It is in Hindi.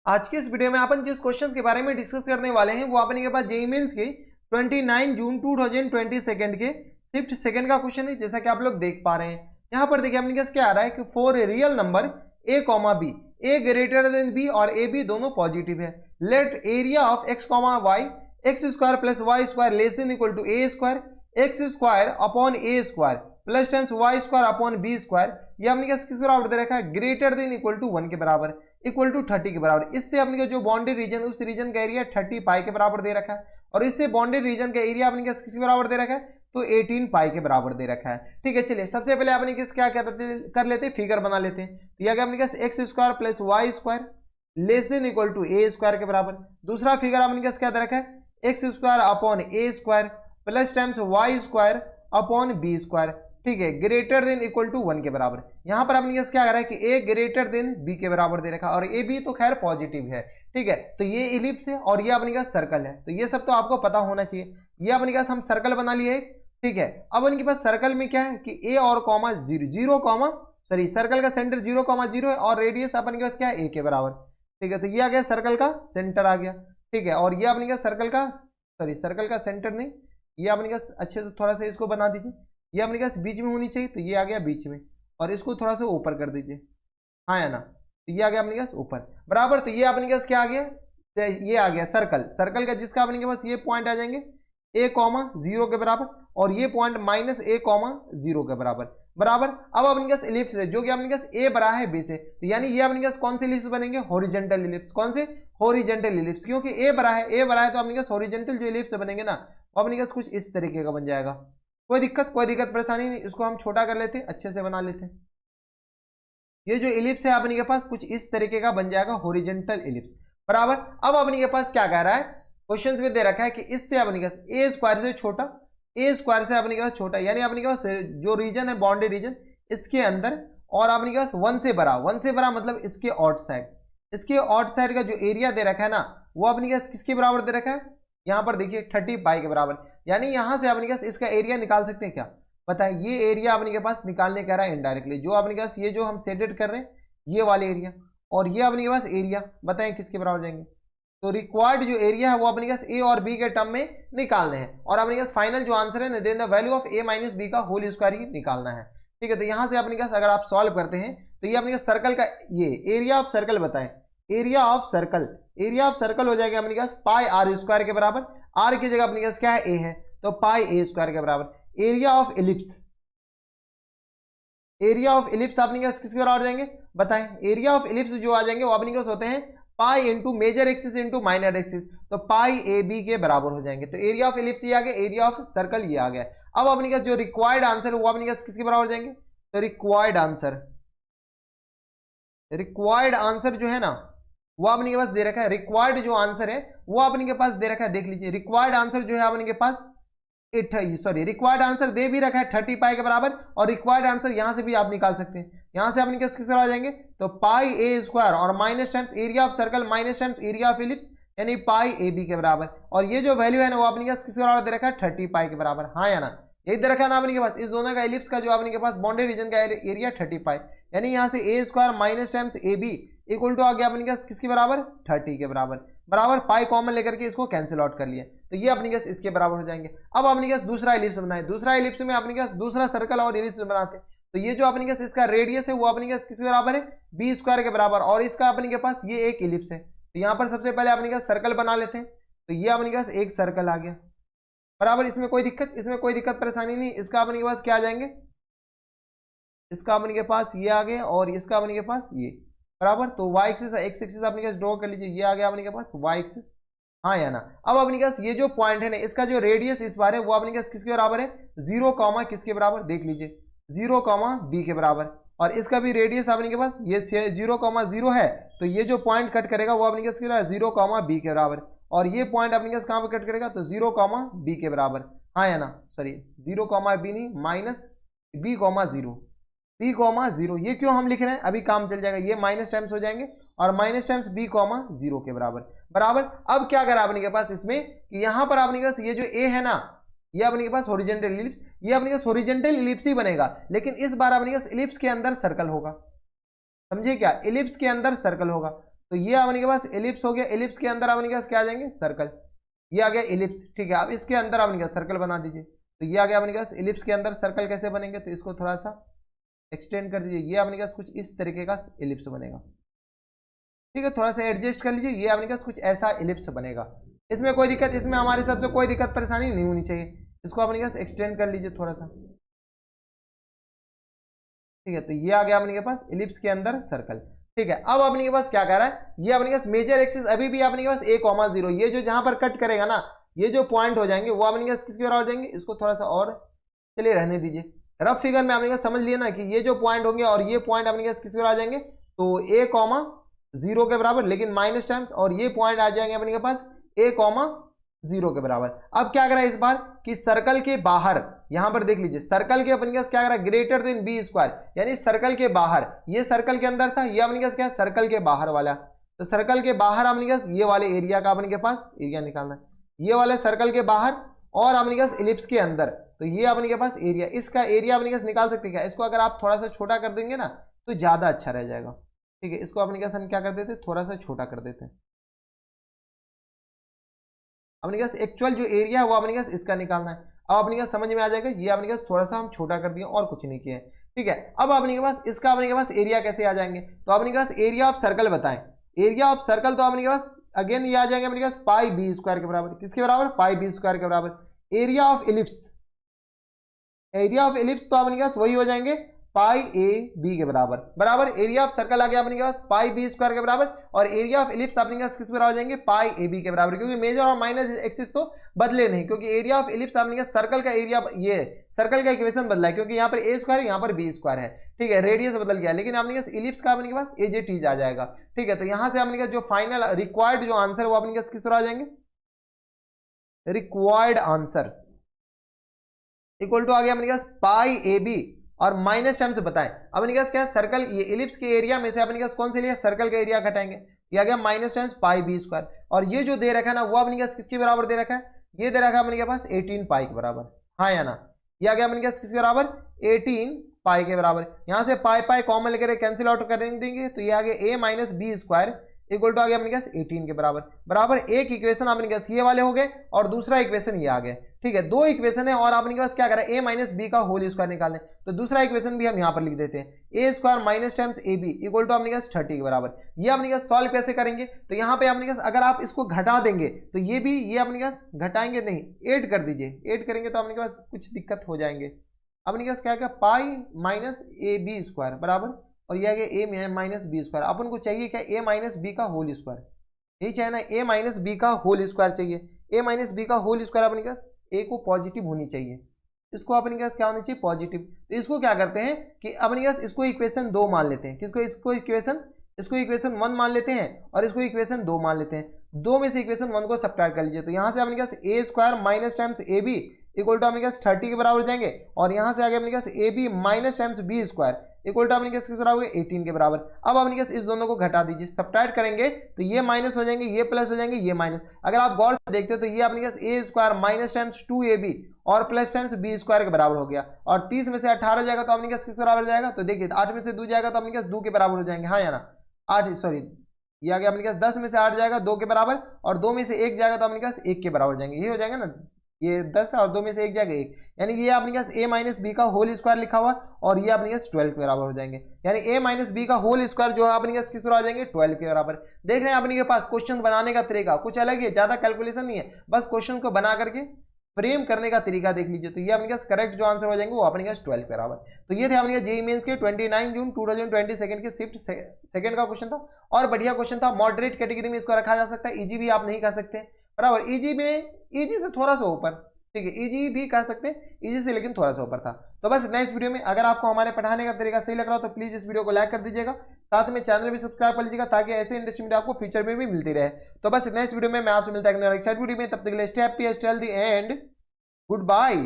आज के इस वीडियो में अपन जिस क्वेश्चन के बारे में डिस्कस करने वाले हैं वो अपने के पास जेईई मेंस के 29 जून 2022 के शिफ्ट सेकंड का क्वेश्चन है, जैसा कि आप लोग देख पा रहे हैं। यहाँ पर देखिए अपने पास क्या आ रहा है कि for real number a comma b, a greater than b और ए बी दोनों पॉजिटिव है, let area of x comma y x square plus y square less than equal to a square x square upon a square plus times y square upon b square. ये हमने किस बराबर दे रखा है, ग्रेटर देन इक्वल टू 1 के बराबर, इक्वल टू 30 के बराबर। इससे अपने जो बाउंड्री रीजन उस रीजन का एरिया 30 पाई के बराबर दे रखा है, और इससे बाउंड्री रीजन का एरिया अपने किसके बराबर दे रखा है, तो 18 पाई के बराबर दे रखा है। ठीक है, चलिए सबसे पहले अपने क्या कर लेते हैं, फिगर बना लेते हैं। तो यह अपने x square plus y square less than equal to a square के बराबर। दूसरा फिगर अपने क्या दे रखा है, x square upon a square plus times y square upon b square. ठीक है, ग्रेटर देन इक्वल टू 1 के बराबर। यहां पर अपने क्या कर रहा है कि ए ग्रेटर देन बी के बराबर दे रखा है, और ए बी तो खैर पॉजिटिव है। ठीक है, तो ये इलिप्स है और ये अपने का सर्कल है, तो ये सब तो आपको पता होना चाहिए। ये अपने पास हम सर्कल बना लिए। ठीक है, अब इनके पास सर्कल में क्या है कि ए और कॉमा जीरो कॉमा सर्कल का सेंटर 0,0 है और रेडियस अपने के पास क्या है, ए के बराबर। ठीक है, तो ये आ गया सर्कल का सेंटर आ गया। ठीक है, और ये अपने का सर्कल का सेंटर नहीं, ये अपने का अच्छे से थोड़ा सा इसको बना दीजिए, ये अपने पास बीच में होनी चाहिए, तो ये आ गया बीच में, और इसको थोड़ा सा ऊपर कर दीजिए, हाँ या ना, तो ये आ गया अपने पास ऊपर बराबर। तो ये अपने पास क्या आ गया, ये आ गया सर्कल का, जिसका अपने के पास ये पॉइंट आ जाएंगे a कॉमा 0 के बराबर, और ये पॉइंट माइनस a कॉमा 0 के बराबर। अब अपने पास इलिप्स है जो कि अपने पास a बड़ा है b से, तो यानी ये अपने पास कौन से इलिप्स बनेंगे, हॉरिजॉन्टल इलिप्स। कौन से, हॉरिजॉन्टल इलिप्स, क्योंकि a बड़ा है तो अपने पास हॉरिजॉन्टल जो इलिप्स बनेंगे ना, वो अपने पास कुछ इस तरीके का बन जाएगा। कोई दिक्कत परेशानी नहीं, इसको हम छोटा कर लेते हैं, अच्छे से बना लेते हैं। ये जो इलिप्स है अपने के पास कुछ इस तरीके का बन जाएगा, हॉरिजॉन्टल इलिप्स बराबर। अब अपने के पास क्या कह रहा है, क्वेश्चन में दे रखा है कि इससे अपने के पास ए स्क्वायर से छोटा, ए स्क्वायर से अपने के पास छोटा, यानी अपने के पास जो रीजन है बाउंड्री रीजन इसके अंदर, और अपने के पास 1 से बड़ा मतलब इसके आउट साइड का जो एरिया दे रखा है ना, वो अपने के पास किसके बराबर दे रखा है, यहाँ पर देखिए 30 पाई के बराबर। यानी यहां से अपने के पास इसका एरिया निकाल सकते हैं क्या, बताएं। ये एरिया अपने के पास निकालने कह रहा है इनडायरेक्टली, जो अपने के पास ये जो हम शेडेड कर रहे हैं ये वाले एरिया, और ये अपने के पास एरिया बताएं किसके बराबर जाएंगे। तो रिक्वायर्ड जो एरिया है वो अपने पास ए और बी के टर्म में निकालने हैं, और अपने पास फाइनल जो आंसर है then the value of a minus b का होल स्क्वायर ही निकालना है। ठीक है, तो यहां से अपने पास अगर आप सॉल्व करते हैं तो ये अपने पास सर्कल का ये एरिया ऑफ सर्कल बताएं, एरिया ऑफ सर्कल हो जाएगा अपने पास पाई आर स्क्वायर के बराबर। आर की जगह अपने पास क्या है, ए है, तो पाई ए स्क्वायर के बराबर। एरिया ऑफ इलिप्स अपने पास किसके बराबर जाएंगे बताएं। एरिया ऑफ इलिप्स जो आ जाएंगे वो अपने पास होते हैं pi into major axis into minor axis, तो पाई ए बी के बराबर हो जाएंगे। तो एरिया ऑफ इलिप्स ये आ गया, एरिया ऑफ सर्कल ये आ गया। अब अपने पास जो रिक्वायर्ड आंसर है वो अपने पास किसके बराबर जाएंगे, तो रिक्वायर्ड आंसर जो है ना वो अपने के पास दे रखा है, रिक्वायर्ड जो आंसर है वो अपने के पास दे रखा है, देख लीजिए रिक्वायर्ड आंसर जो है अपने के पास रिक्वायर्ड आंसर दे भी रखा है 30 पाई के बराबर, और रिक्वायर्ड आंसर यहां से भी आप निकाल सकते हैं। यहां से अपने किस आ जाएंगे, तो पाई ए स्क्वायर और minus times area of circle minus times area of ellipse, यानी पाई ए बी के बराबर। और ये जो वैल्यू है ना वो अपने किसके बराबर दे रखा है, 30 पाई के बराबर, हाँ या ना, यही दे रखा है ना अपने के पास। इस दोनों का इलिप्स का जो अपने के पास बाउंड्री रीजन का एरिया 30 पाई, यानी यहां से a square minus times a b equal to आ गया अपने पास किसके बराबर, 30 के बराबर। पाई कॉमन लेकर के इसको कैंसिल आउट कर लिया, तो ये अपने पास इसके बराबर हो जाएंगे। अब अपने पास दूसरा इलिप्स बनाए, दूसरा इलिप्स में अपने पास दूसरा सर्कल और इलिप्स बनाते हैं, तो ये जो अपने पास इसका रेडियस है वो अपने पास किसके बराबर है, बी स्क्वायर के बराबर, और इसका अपने के पास ये एक इलिप्स है। तो यहाँ पर सबसे पहले अपने पास सर्कल बना लेते हैं, तो ये अपने पास एक सर्कल आ गया बराबर। इसमें कोई दिक्कत परेशानी नहीं। इसका अपने के पास क्या आ जाएंगे, इसका अपने के पास ये आ गए, और इसका अपने के पास ये बराबर। तो वाई एक्सिस एक्स एक्सिस अपने पास ड्रॉ कर लीजिए, ये आ गया अपने के पास वाई एक्सिस, हाँ या ना। अब अपने पास ये जो पॉइंट है ना, इसका जो रेडियस इस बार है वो अपने पास किसके बराबर है, 0 कॉमा किसके बराबर, देख लीजिए 0 कॉमा बी के बराबर। और इसका भी रेडियस अपने के पास ये 0,0 है, तो ये जो पॉइंट कट करेगा वो अपने पास 0 कॉमा बी के बराबर, और ये पॉइंट अपने पास कहाँ पर कट करेगा, तो 0 कॉमा बी के बराबर, हाँ या ना, 0 कॉमा बी नहीं, माइनस बी कॉमा 0। ये क्यों हम लिख रहे हैं, अभी काम चल जाएगा, ये माइनस टाइम्स हो जाएंगे, और माइनस टाइम्स बी कॉमा 0 के बराबर। अब क्या करा अपने के पास इसमें कि यहां पर अपने के पास ये जो ए है ना, ये अपने के पास हॉरिजॉन्टल इलिप्स, ये अपने पास हॉरिजॉन्टल इलिप्स ही बनेगा, लेकिन इस बार अपने के पास इलिप्स के अंदर सर्कल होगा, समझे क्या, इलिप्स के अंदर सर्कल होगा। तो ये आपने के पास एलिप्स हो गया, एलिप्स के अंदर आपने के पास क्या आ जाएंगे, सर्कल। ये आ गया एलिप्स, ठीक है। अब इसके अंदर आपने क्या सर्कल बना दीजिए, तो ये आ गया आपने के पास एलिप्स के अंदर सर्कल कैसे बनेंगे, तो इसको थोड़ा सा एक्सटेंड कर दीजिए, ये आपने के पास कुछ इस तरीके का एलिप्स बनेगा, ठीक है। थोड़ा सा एडजस्ट कर लीजिए, ये आपने के पास कुछ ऐसा एलिप्स बनेगा। इसमें कोई दिक्कत, इसमें हमारे हिसाब से कोई दिक्कत परेशानी नहीं होनी चाहिए। इसको आपने के पास एक्सटेंड कर लीजिए थोड़ा सा, ठीक है। तो ये आ गया अपने के पास एलिप्स के अंदर सर्कल, ठीक है। अब अपने के पास क्या कह रहा है, ये अपने के पास मेजर एक्सिस अभी भी अपने के पास a,0, ये जो जहां पर कट करेगा ना, ये जो पॉइंट हो जाएंगे वो अपने के पास किसके बराबर जाएंगे, इसको थोड़ा सा और चलिए रहने दीजिए। रफ फिगर में आपने समझ लिया ना कि ये जो पॉइंट होंगे और ये पॉइंट अपने के पास किसके बराबर आ जाएंगे, तो a,0 के बराबर, लेकिन माइनस टाइम्स, और ये पॉइंट आ जाएंगे अपने के पास a,0 के बराबर। अब क्या करा इस बार कि सर्कल के बाहर, यहां पर देख लीजिए सर्कल के अपने पास क्या करा, ग्रेटर देन बी स्क्वायर, यानी सर्कल के बाहर, ये सर्कल के अंदर था, ये अपने पास क्या है सर्कल के बाहर वाला। तो सर्कल के बाहर अपने पास ये वाले एरिया का अपने के पास एरिया निकालना है, ये वाले सर्कल के बाहर और अपने पास एलिप्स के अंदर, तो ये अपने के पास एरिया, इसका एरिया अपने पास निकाल सकते हैं। इसको अगर आप थोड़ा सा छोटा कर देंगे ना तो ज्यादा अच्छा रह जाएगा, ठीक है। इसको अपने पास हम क्या कर देते हैं, थोड़ा सा छोटा कर देते हैं। अपने पास एक्चुअल जो एरिया है वो अपने पास इसका निकालना है। अब अपने पास समझ में आ जाएगा, ये अपने पास थोड़ा सा हम छोटा कर दिए और कुछ नहीं किए, ठीक है। अब अपने के पास इसका अपने के पास एरिया कैसे आ जाएंगे, तो अपने के पास एरिया ऑफ सर्कल बताएं। एरिया ऑफ सर्कल तो अपने के पास अगेन ये आ जाएंगे अपने पास पाई बी स्क्वायर के बराबर, किसके बराबर, पाई बी स्क्वायर के बराबर। Area of ellipse, area of ellipse तो अपने पास वही हो जाएंगे पाई ए बी के बराबर, बराबर। एरिया ऑफ सर्कल आ गया अपने पास पाई बी स्क्वायर के बराबर, और एरिया ऑफ एलिप्स अपने पास किस बराबर हो जाएंगे, पाई ए बी के बराबर, क्योंकि मेजर और माइनर एक्सिस तो बदले नहीं, क्योंकि एरिया ऑफ एलिप्स अपने पास सर्कल का एरिया, ये सर्कल का इक्वेशन बदला है, क्योंकि यहाँ पर ए स्क्वायर है, यहाँ पर बी स्क्वायर है, ठीक है। रेडियस बदल गया, लेकिन अपने पास एलिप्स का अपने पास ए जे टी आ जाएगा, ठीक है। तो यहाँ से अपने पास जो फाइनल रिक्वायर्ड जो आंसर वो अपने पास किस तरह आ जाएंगे, रिक्वायर्ड आंसर इक्वल टू आ गया अपने पास पाई ए बी और माइनस टर्म से बताएं। अब अपने पास क्या है, सर्कल ये एलिप्स के एरिया में से अपने पास कौन से लिया, सर्कल का एरिया घटाएंगे, ये आ गया minus times pi b square, और ये जो दे रखा है ना वो अपने पास किसके बराबर दे रखा है, ये दे रखा है अपने पास 18 पाई के बराबर, हाँ या ना। ये आ गया अपने पास किसके बराबर, 18 पाई के बराबर। यहां से पाई पाई कॉमन लेकर कैंसिल आउट कर देंगे, तो ये आ गया a minus b square equal to आ गया अपने पास 18 के बराबर, बराबर। एक इक्वेशन अपने पास ये वाले हो गए और दूसरा इक्वेशन ये आ गए, ठीक है। दो इक्वेशन है और आपने के पास क्या करा, a माइनस बी का होल स्क्वायर निकालने, तो दूसरा इक्वेशन भी हम यहाँ पर लिख देते हैं, a square minus times a b equal to अपने पास 30 के बराबर। ये अपने पास सॉल्व कैसे करेंगे, तो यहाँ पे अपने पास अगर आप इसको घटा देंगे तो ये भी, ये अपने पास घटाएंगे नहीं, ऐड कर दीजिए, ऐड करेंगे तो अपने पास कुछ दिक्कत हो जाएंगे। अपने पास क्या क्या, pi minus a b square बराबर, और यह आ गया ए माइनस बी स्क्वायर। अपन को चाहिए क्या, ए माइनस बी का होल स्क्वायर, यही चाहिए ना, ए माइनस बी का होल स्क्वायर चाहिए। ए माइनस बी का होल स्क्वायर अपने पास ए को पॉजिटिव होनी चाहिए, इसको अपने पास क्या होनी चाहिए, पॉजिटिव। तो इसको क्या करते हैं कि अपने पास इसको इक्वेशन 2 मान लेते हैं, किसको, इसको इक्वेशन 1 मान लेते हैं और इसको इक्वेशन 2 मान लेते हैं। 2 में से इक्वेशन 1 को सब्ट्रैक्ट कर लीजिए, तो यहाँ से अपने पास a square minus times a b equal to अपने पास 30 के बराबर हो जाएंगे, और यहाँ से आगे अपने पास a b minus times b square equal to अपने पास किस बराबर 18 के बराबर। अब अपने पास इस दोनों को घटा दीजिए, सब्ट्रैक्ट करेंगे तो ये माइनस हो जाएंगे, ये प्लस हो जाएंगे, ये माइनस। अगर आप गौर से देखते हो तो ये अपने पास a square minus times 2ab और प्लस टाइम्स बी स्क्वायर के बराबर हो गया, और 30 में से 18 जाएगा तो अपने पास किस बराबर जाएगा, तो देखिए 8 में से 2 जाएगा तो अपने पास 2 के बराबर हो जाएंगे, हाँ या ना। 8 सॉरी ये आ गया अपने पास 10 में से 8 जाएगा 2 के बराबर, और 2 में से 1 जाएगा तो अपने पास 1 के बराबर जाएंगे, ये हो जाएगा ना, ये 10 और 2 में से 1 जाएगा 1, यानी ये अपने पास a माइनस बी का होल स्क्वायर लिखा हुआ, और ये अपने पास 12 के बराबर हो जाएंगे, यानी a माइनस बी का होल स्क्वायर जो है अपने पास किस बराबर आ जाएंगे, 12 के बराबर। देख रहे हैं अपने के पास क्वेश्चन बनाने का तरीका कुछ अलग है, ज्यादा कैलकुलेशन नहीं है, बस क्वेश्चन को बना करके फ्रेम करने का तरीका देख लीजिए। तो ये अपने पास करेक्ट जो आंसर हो जाएंगे वो अपने पास 12 के बराबर। तो ये थे अपने जेईई मेंस के 29 जून 2022 के शिफ्ट सेकंड का क्वेश्चन था, और बढ़िया क्वेश्चन था। मॉडरेट कैटेगरी में इसको रखा जा सकता है, इजी भी आप नहीं कह सकते बराबर, इजी में इजी से थोड़ा सा ऊपर, ठीक है, इजी भी कह सकते हैं, इजी से लेकिन थोड़ा सा ऊपर था। तो बस नेक्स्ट वीडियो में अगर आपको हमारे पढ़ाने का तरीका सही लग रहा हो तो प्लीज इस वीडियो को लाइक कर दीजिएगा, साथ में चैनल भी सब्सक्राइब कर लीजिएगा ताकि ऐसे इंटरेस्टिंग वीडियो आपको फ्यूचर में भी मिलती रहे। तो बस नेक्स्ट वीडियो में मैं आपसे मिलता है एक नई वीडियो में, तब तक के लिए stay happy, stay healthy and good bye.